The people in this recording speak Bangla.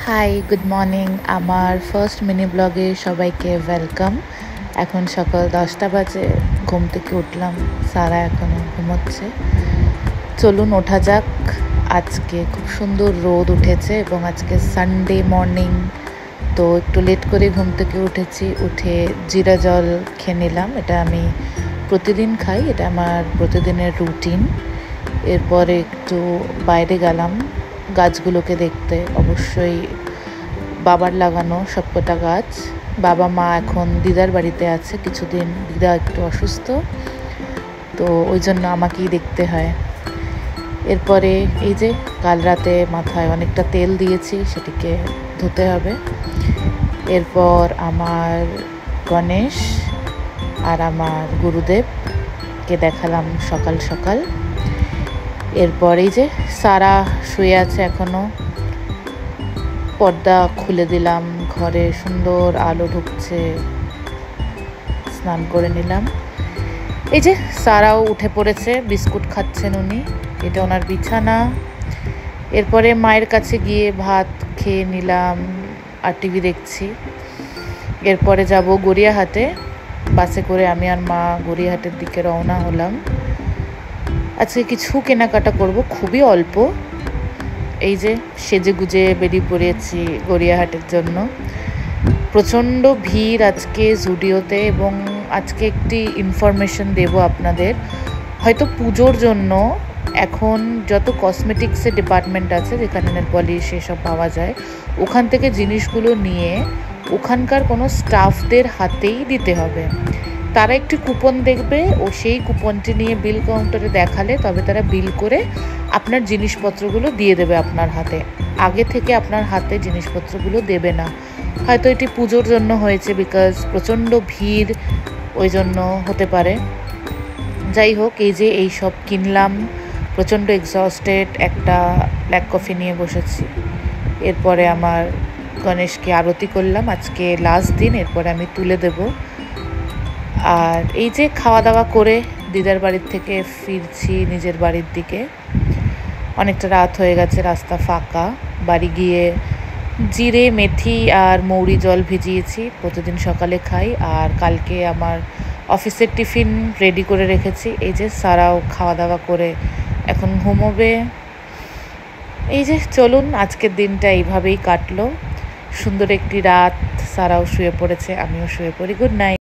High, good morning. আমার ফার্স্ট মিনি ব্লগে সবাইকে ওয়েলকাম। এখন সকাল 10টা বাজে, ঘুম থেকে উঠলাম, সারা এখনও ঘুমোচ্ছে। চলুন ওঠা যাক। আজকে খুব সুন্দর রোদ উঠেছে এবং আজকে সানডে মর্নিং, তো একটু লেট করে ঘুম থেকে উঠেছি। উঠে জিরা জল খেয়ে নিলাম। এটা আমি প্রতিদিন খাই, এটা আমার প্রতিদিনের রুটিন। এরপরে একটু বাইরে গেলাম গাছগুলোকে দেখতে। অবশ্যই বাবার লাগানো সবকটা গাছ। বাবা মা এখন দিদার বাড়িতে আছে কিছুদিন, দিদা একটু অসুস্থ, তো ওই জন্য আমাকেই দেখতে হয়। এরপরে এই যে কাল রাতে মাথায় অনেকটা তেল দিয়েছি, সেটিকে ধুতে হবে। এরপর আমার গণেশ আর আমার গুরুদেবকে দেখালাম সকাল সকাল। এরপর এই যে সারা শুয়ে আছে এখনো, পর্দা খুলে দিলাম, ঘরে সুন্দর আলো ঢুকছে, স্নান করে নিলাম। এই যে সারাও উঠে পড়েছে, বিস্কুট খাচ্ছেন উনি, এটা ওনার বিছানা। এরপরে মায়ের কাছে গিয়ে ভাত খেয়ে নিলাম আর টিভি দেখছি। এরপরে যাব গড়িয়াহাটে, বাসে করে আমি আর মা গড়িয়াহাটের দিকে রওনা হলাম। আজকে কিছু কেনাকাটা করব, খুবই অল্প। এই যে সেজে গুজে বেরিয়ে পড়েছি গড়িয়াহাটের জন্য। প্রচণ্ড ভিড় আজকে জুডিওতে, এবং আজকে একটি ইনফরমেশন দেব আপনাদের। হয়তো পুজোর জন্য এখন যত কসমেটিক্সের ডিপার্টমেন্ট আছে, যেখানে নেল পলিশ এসব পাওয়া যায়, ওখান থেকে জিনিসগুলো নিয়ে ওখানকার কোনো স্টাফদের হাতেই দিতে হবে। তারা একটি কুপন দেখবে ও সেই কুপনটি নিয়ে বিল কাউন্টারে দেখালে তবে তারা বিল করে আপনার জিনিসপত্রগুলো দিয়ে দেবে আপনার হাতে। আগে থেকে আপনার হাতে জিনিসপত্রগুলো দেবে না। হয়তো এটি পুজোর জন্য হয়েছে, বিকজ প্রচণ্ড ভিড়, ওই জন্য হতে পারে। যাই হোক, এই যে এই সব কিনলাম, প্রচণ্ড এক্সস্টেড, একটা ব্ল্যাক কফি নিয়ে বসেছি। এরপরে আমার গণেশকে আরতি করলাম, আজকে লাস্ট দিন, এরপরে আমি তুলে দেব। আর এই যে খাওয়া দাওয়া করে দিদার বাড়ির থেকে ফিরছি নিজের বাড়ির দিকে। অনেকটা রাত হয়ে গেছে, রাস্তা ফাঁকা। বাড়ি গিয়ে জিরে, মেথি আর মৌরি জল ভিজিয়েছি, প্রতিদিন সকালে খাই। আর কালকে আমার অফিসের টিফিন রেডি করে রেখেছি। এই যে সারাও খাওয়া দাওয়া করে এখন ঘুমোবে। এই যে চলুন, আজকের দিনটা এইভাবেই কাটলো। সুন্দর একটি রাত, সারাও শুয়ে পড়েছে, আমিও শুয়ে পড়ি। Good night.